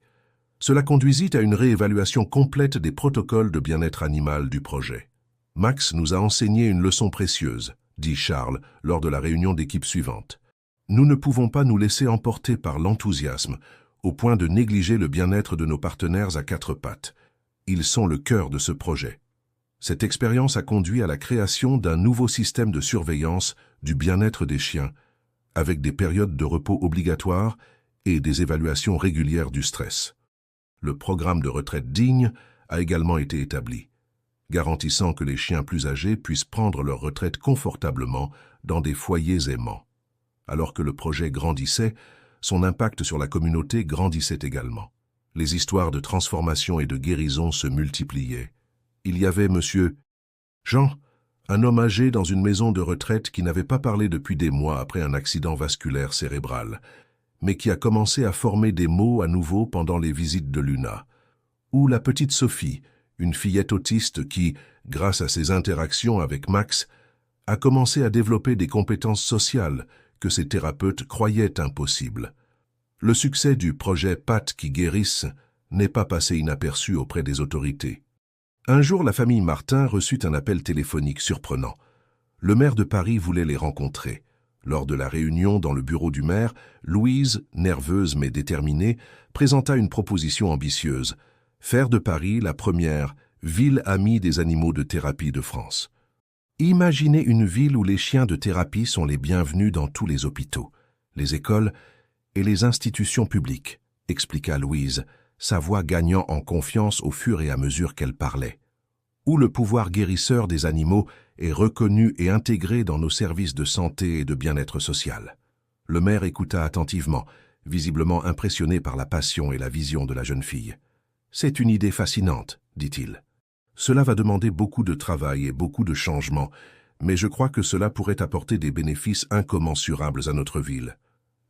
Cela conduisit à une réévaluation complète des protocoles de bien-être animal du projet. « Max nous a enseigné une leçon précieuse », dit Charles lors de la réunion d'équipe suivante. « Nous ne pouvons pas nous laisser emporter par l'enthousiasme au point de négliger le bien-être de nos partenaires à quatre pattes. Ils sont le cœur de ce projet. » Cette expérience a conduit à la création d'un nouveau système de surveillance du bien-être des chiens, avec des périodes de repos obligatoires et des évaluations régulières du stress. Le programme de retraite digne a également été établi, garantissant que les chiens plus âgés puissent prendre leur retraite confortablement dans des foyers aimants. Alors que le projet grandissait, son impact sur la communauté grandissait également. Les histoires de transformation et de guérison se multipliaient. Il y avait Monsieur Jean, un homme âgé dans une maison de retraite qui n'avait pas parlé depuis des mois après un accident vasculaire cérébral, mais qui a commencé à former des mots à nouveau pendant les visites de Luna. Ou la petite Sophie, une fillette autiste qui, grâce à ses interactions avec Max, a commencé à développer des compétences sociales que ses thérapeutes croyaient impossibles. Le succès du projet Pattes qui guérissent n'est pas passé inaperçu auprès des autorités. Un jour, la famille Martin reçut un appel téléphonique surprenant. Le maire de Paris voulait les rencontrer. Lors de la réunion dans le bureau du maire, Louise, nerveuse mais déterminée, présenta une proposition ambitieuse. Faire de Paris la première ville amie des animaux de thérapie de France. Imaginez une ville où les chiens de thérapie sont les bienvenus dans tous les hôpitaux, les écoles et les institutions publiques, expliqua Louise, sa voix gagnant en confiance au fur et à mesure qu'elle parlait. Où le pouvoir guérisseur des animaux est reconnu et intégré dans nos services de santé et de bien-être social. Le maire écouta attentivement, visiblement impressionné par la passion et la vision de la jeune fille. « C'est une idée fascinante, dit-il. Cela va demander beaucoup de travail et beaucoup de changements, mais je crois que cela pourrait apporter des bénéfices incommensurables à notre ville. »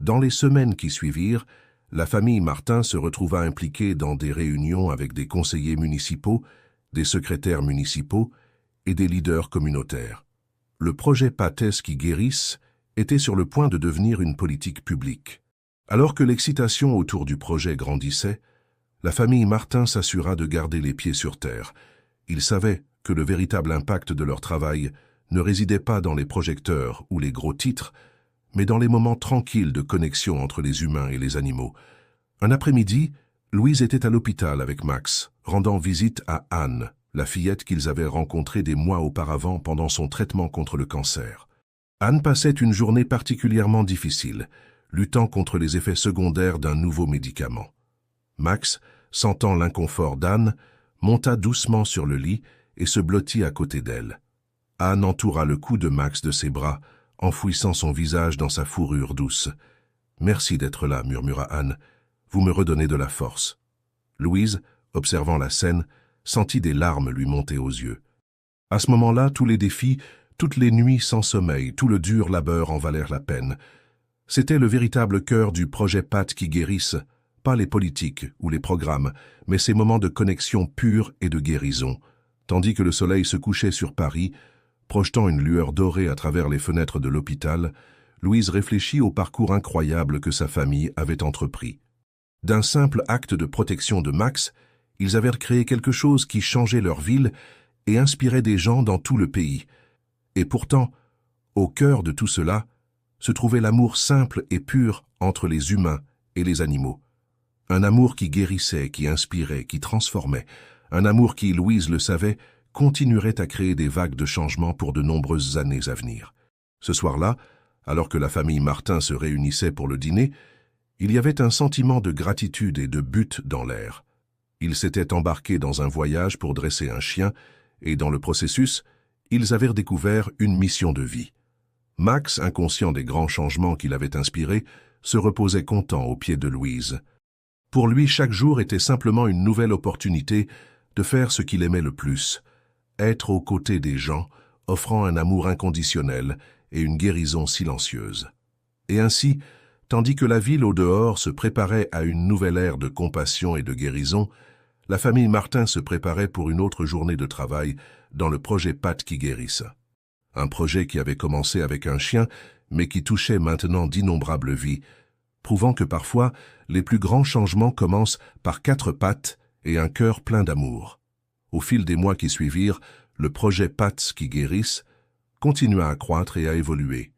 Dans les semaines qui suivirent, la famille Martin se retrouva impliquée dans des réunions avec des conseillers municipaux, des secrétaires municipaux et des leaders communautaires. Le projet Pattes qui guérissent était sur le point de devenir une politique publique. Alors que l'excitation autour du projet grandissait, la famille Martin s'assura de garder les pieds sur terre. Ils savaient que le véritable impact de leur travail ne résidait pas dans les projecteurs ou les gros titres, mais dans les moments tranquilles de connexion entre les humains et les animaux. Un après-midi, Louise était à l'hôpital avec Max, rendant visite à Anne, la fillette qu'ils avaient rencontrée des mois auparavant pendant son traitement contre le cancer. Anne passait une journée particulièrement difficile, luttant contre les effets secondaires d'un nouveau médicament. Max, sentant l'inconfort d'Anne, monta doucement sur le lit et se blottit à côté d'elle. Anne entoura le cou de Max de ses bras, enfouissant son visage dans sa fourrure douce. « Merci d'être là, murmura Anne. Vous me redonnez de la force. » Louise, observant la scène, sentit des larmes lui monter aux yeux. À ce moment-là, tous les défis, toutes les nuits sans sommeil, tout le dur labeur en valèrent la peine. C'était le véritable cœur du projet Pattes qui guérissent, pas les politiques ou les programmes, mais ces moments de connexion pure et de guérison. Tandis que le soleil se couchait sur Paris, projetant une lueur dorée à travers les fenêtres de l'hôpital, Louise réfléchit au parcours incroyable que sa famille avait entrepris. D'un simple acte de protection de Max, ils avaient créé quelque chose qui changeait leur ville et inspirait des gens dans tout le pays. Et pourtant, au cœur de tout cela, se trouvait l'amour simple et pur entre les humains et les animaux. Un amour qui guérissait, qui inspirait, qui transformait. Un amour qui, Louise le savait, continuerait à créer des vagues de changements pour de nombreuses années à venir. Ce soir-là, alors que la famille Martin se réunissait pour le dîner, Il y avait un sentiment de gratitude et de but dans l'air. Ils s'étaient embarqués dans un voyage pour dresser un chien, et dans le processus, ils avaient redécouvert une mission de vie. Max, inconscient des grands changements qu'il avait inspirés, se reposait content aux pieds de Louise. Pour lui, chaque jour était simplement une nouvelle opportunité de faire ce qu'il aimait le plus, être aux côtés des gens, offrant un amour inconditionnel et une guérison silencieuse. Et ainsi, tandis que la ville au dehors se préparait à une nouvelle ère de compassion et de guérison, la famille Martin se préparait pour une autre journée de travail dans le projet Pat qui guérisse. Un projet qui avait commencé avec un chien, mais qui touchait maintenant d'innombrables vies, prouvant que parfois, les plus grands changements commencent par 4 pattes et un cœur plein d'amour. Au fil des mois qui suivirent, le projet Pat qui guérisse continua à croître et à évoluer.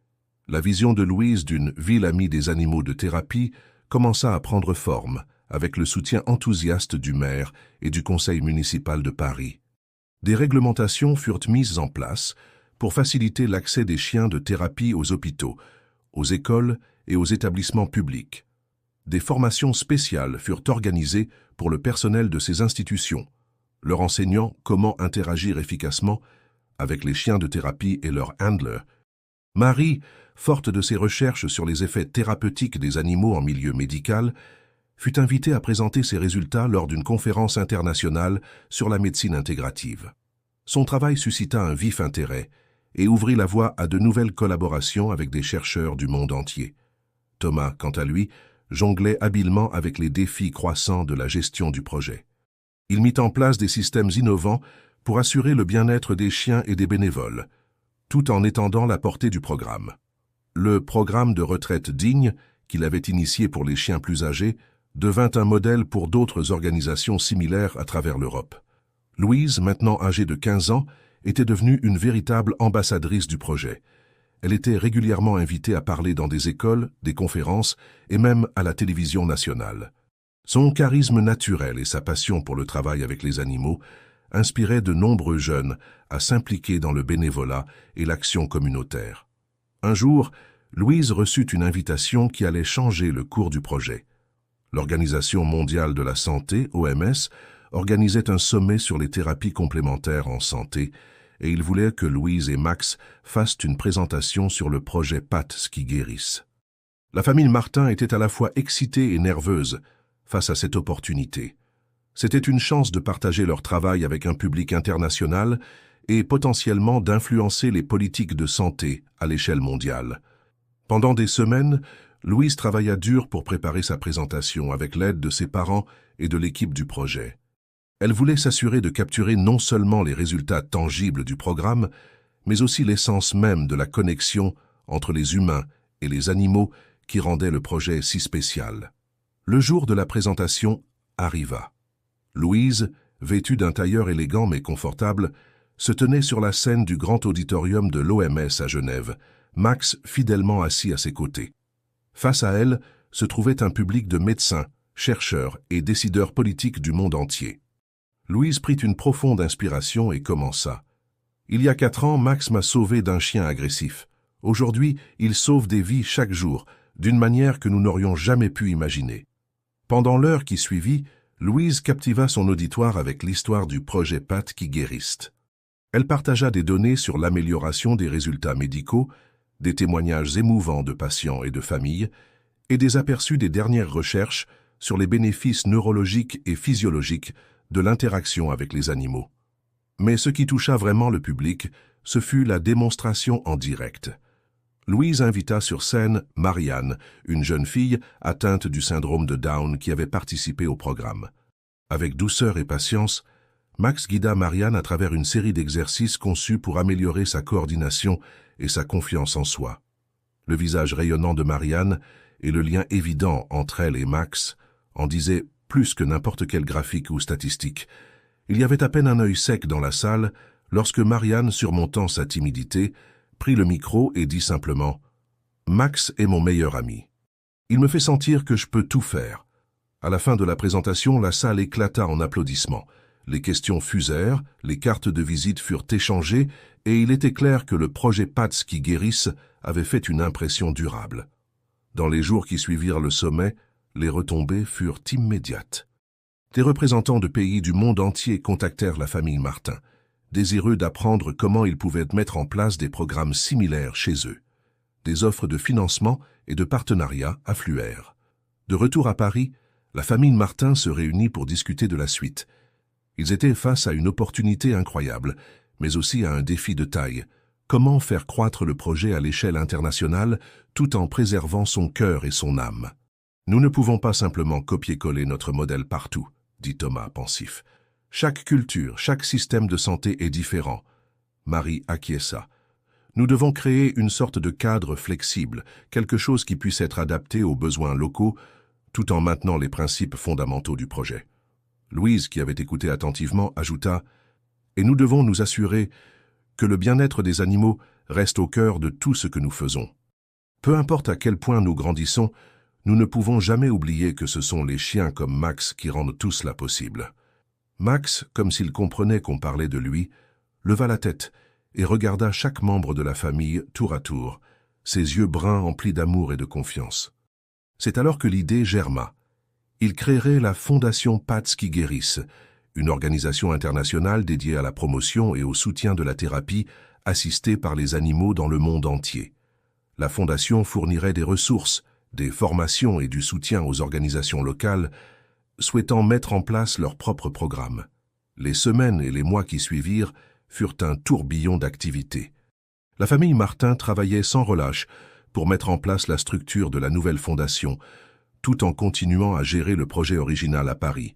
La vision de Louise d'une ville amie des animaux de thérapie commença à prendre forme, avec le soutien enthousiaste du maire et du conseil municipal de Paris. Des réglementations furent mises en place pour faciliter l'accès des chiens de thérapie aux hôpitaux, aux écoles et aux établissements publics. Des formations spéciales furent organisées pour le personnel de ces institutions, leur enseignant comment interagir efficacement avec les chiens de thérapie et leurs handlers. Marie, forte de ses recherches sur les effets thérapeutiques des animaux en milieu médical, fut invitée à présenter ses résultats lors d'une conférence internationale sur la médecine intégrative. Son travail suscita un vif intérêt et ouvrit la voie à de nouvelles collaborations avec des chercheurs du monde entier. Thomas, quant à lui, jonglait habilement avec les défis croissants de la gestion du projet. Il mit en place des systèmes innovants pour assurer le bien-être des chiens et des bénévoles, tout en étendant la portée du programme. Le programme de retraite digne, qu'il avait initié pour les chiens plus âgés, devint un modèle pour d'autres organisations similaires à travers l'Europe. Louise, maintenant âgée de 15 ans, était devenue une véritable ambassadrice du projet. Elle était régulièrement invitée à parler dans des écoles, des conférences et même à la télévision nationale. Son charisme naturel et sa passion pour le travail avec les animaux inspiraient de nombreux jeunes à s'impliquer dans le bénévolat et l'action communautaire. Un jour, Louise reçut une invitation qui allait changer le cours du projet. L'Organisation mondiale de la santé, OMS, organisait un sommet sur les thérapies complémentaires en santé et il voulait que Louise et Max fassent une présentation sur le projet Pat qui guérisse. La famille Martin était à la fois excitée et nerveuse face à cette opportunité. C'était une chance de partager leur travail avec un public international et potentiellement d'influencer les politiques de santé à l'échelle mondiale. Pendant des semaines, Louise travailla dur pour préparer sa présentation avec l'aide de ses parents et de l'équipe du projet. Elle voulait s'assurer de capturer non seulement les résultats tangibles du programme, mais aussi l'essence même de la connexion entre les humains et les animaux qui rendait le projet si spécial. Le jour de la présentation arriva. Louise, vêtue d'un tailleur élégant mais confortable, se tenait sur la scène du grand auditorium de l'OMS à Genève, Max fidèlement assis à ses côtés. Face à elle se trouvait un public de médecins, chercheurs et décideurs politiques du monde entier. Louise prit une profonde inspiration et commença. « Il y a 4 ans, Max m'a sauvé d'un chien agressif. Aujourd'hui, il sauve des vies chaque jour, d'une manière que nous n'aurions jamais pu imaginer. » Pendant l'heure qui suivit, Louise captiva son auditoire avec l'histoire du projet Pat qui guérisse. Elle partagea des données sur l'amélioration des résultats médicaux, des témoignages émouvants de patients et de familles, et des aperçus des dernières recherches sur les bénéfices neurologiques et physiologiques de l'interaction avec les animaux. Mais ce qui toucha vraiment le public, ce fut la démonstration en direct. Louise invita sur scène Marianne, une jeune fille atteinte du syndrome de Down qui avait participé au programme. Avec douceur et patience, Max guida Marianne à travers une série d'exercices conçus pour améliorer sa coordination et sa confiance en soi. Le visage rayonnant de Marianne et le lien évident entre elle et Max en disaient plus que n'importe quel graphique ou statistique. Il y avait à peine un œil sec dans la salle lorsque Marianne, surmontant sa timidité, prit le micro et dit simplement « Max est mon meilleur ami. Il me fait sentir que je peux tout faire. » À la fin de la présentation, la salle éclata en applaudissements. Les questions fusèrent, les cartes de visite furent échangées et il était clair que le projet Pat qui guérisse avait fait une impression durable. Dans les jours qui suivirent le sommet, Les retombées furent immédiates. Des représentants de pays du monde entier contactèrent la famille Martin, désireux d'apprendre comment ils pouvaient mettre en place des programmes similaires chez eux. Des offres de financement et de partenariat affluèrent. De retour à Paris, la famille Martin se réunit pour discuter de la suite. Ils étaient face à une opportunité incroyable, mais aussi à un défi de taille. Comment faire croître le projet à l'échelle internationale tout en préservant son cœur et son âme? Nous ne pouvons pas simplement copier-coller notre modèle partout, dit Thomas pensif. Chaque culture, chaque système de santé est différent. Marie acquiesça. Nous devons créer une sorte de cadre flexible, quelque chose qui puisse être adapté aux besoins locaux, tout en maintenant les principes fondamentaux du projet. Louise, qui avait écouté attentivement, ajouta « Et nous devons nous assurer que le bien-être des animaux reste au cœur de tout ce que nous faisons. Peu importe à quel point nous grandissons, nous ne pouvons jamais oublier que ce sont les chiens comme Max qui rendent tout cela possible. » Max, comme s'il comprenait qu'on parlait de lui, leva la tête et regarda chaque membre de la famille tour à tour, ses yeux bruns emplis d'amour et de confiance. C'est alors que l'idée germa. Il créerait la Fondation Pats qui guérissent, une organisation internationale dédiée à la promotion et au soutien de la thérapie assistée par les animaux dans le monde entier. La Fondation fournirait des ressources, des formations et du soutien aux organisations locales souhaitant mettre en place leur propre programme. Les semaines et les mois qui suivirent furent un tourbillon d'activités. La famille Martin travaillait sans relâche pour mettre en place la structure de la nouvelle fondation, tout en continuant à gérer le projet original à Paris.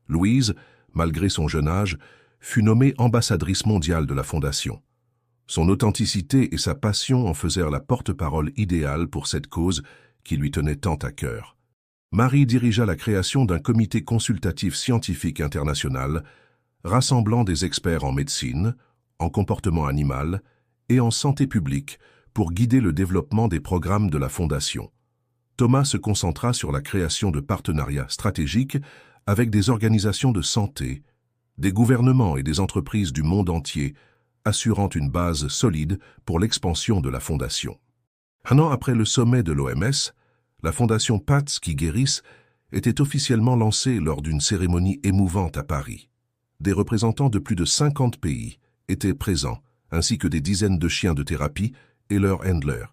Louise, malgré son jeune âge, fut nommée ambassadrice mondiale de la fondation. Son authenticité et sa passion en faisèrent la porte-parole idéale pour cette cause qui lui tenait tant à cœur. Marie dirigea la création d'un comité consultatif scientifique international rassemblant des experts en médecine, en comportement animal et en santé publique pour guider le développement des programmes de la Fondation. Thomas se concentra sur la création de partenariats stratégiques avec des organisations de santé, des gouvernements et des entreprises du monde entier, assurant une base solide pour l'expansion de la Fondation. Un an après le sommet de l'OMS, la Fondation Pats qui guérissent était officiellement lancée lors d'une cérémonie émouvante à Paris. Des représentants de plus de 50 pays étaient présents, ainsi que des dizaines de chiens de thérapie et leurs handlers.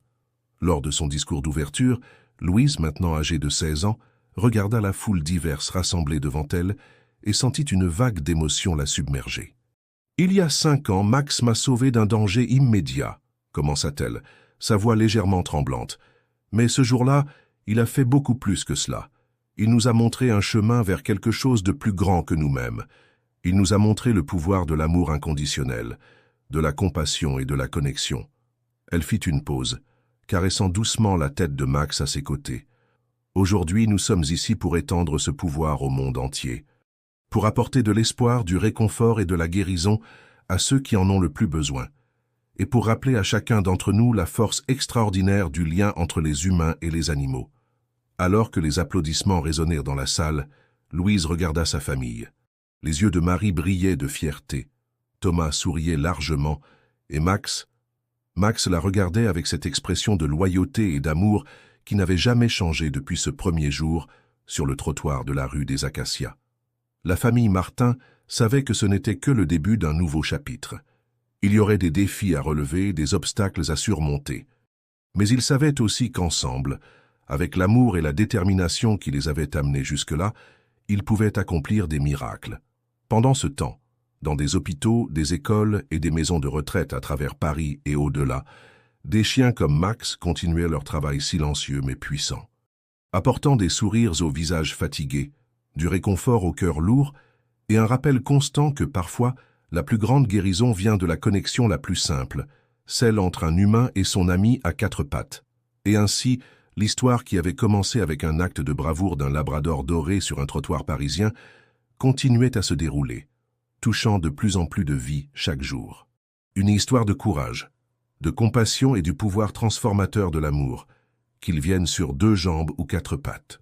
Lors de son discours d'ouverture, Louise, maintenant âgée de 16 ans, regarda la foule diverse rassemblée devant elle et sentit une vague d'émotion la submerger. « Il y a 5 ans, Max m'a sauvé d'un danger immédiat, » commença-t-elle, sa voix légèrement tremblante. « Mais ce jour-là, il a fait beaucoup plus que cela. Il nous a montré un chemin vers quelque chose de plus grand que nous-mêmes. Il nous a montré le pouvoir de l'amour inconditionnel, de la compassion et de la connexion. » Elle fit une pause, caressant doucement la tête de Max à ses côtés. « Aujourd'hui, nous sommes ici pour étendre ce pouvoir au monde entier, pour apporter de l'espoir, du réconfort et de la guérison à ceux qui en ont le plus besoin, et pour rappeler à chacun d'entre nous la force extraordinaire du lien entre les humains et les animaux. » Alors que les applaudissements résonnèrent dans la salle, Louise regarda sa famille. Les yeux de Marie brillaient de fierté. Thomas souriait largement, et Max la regardait avec cette expression de loyauté et d'amour qui n'avait jamais changé depuis ce premier jour sur le trottoir de la rue des Acacias. La famille Martin savait que ce n'était que le début d'un nouveau chapitre. Il y aurait des défis à relever, des obstacles à surmonter. Mais ils savaient aussi qu'ensemble, avec l'amour et la détermination qui les avaient amenés jusque-là, ils pouvaient accomplir des miracles. Pendant ce temps, dans des hôpitaux, des écoles et des maisons de retraite à travers Paris et au-delà, des chiens comme Max continuaient leur travail silencieux mais puissant, apportant des sourires aux visages fatigués, du réconfort au cœur lourd et un rappel constant que parfois la plus grande guérison vient de la connexion la plus simple, celle entre un humain et son ami à 4 pattes. Et ainsi, l'histoire qui avait commencé avec un acte de bravoure d'un labrador doré sur un trottoir parisien continuait à se dérouler, touchant de plus en plus de vie chaque jour. Une histoire de courage, de compassion et du pouvoir transformateur de l'amour, qu'il vienne sur 2 jambes ou 4 pattes.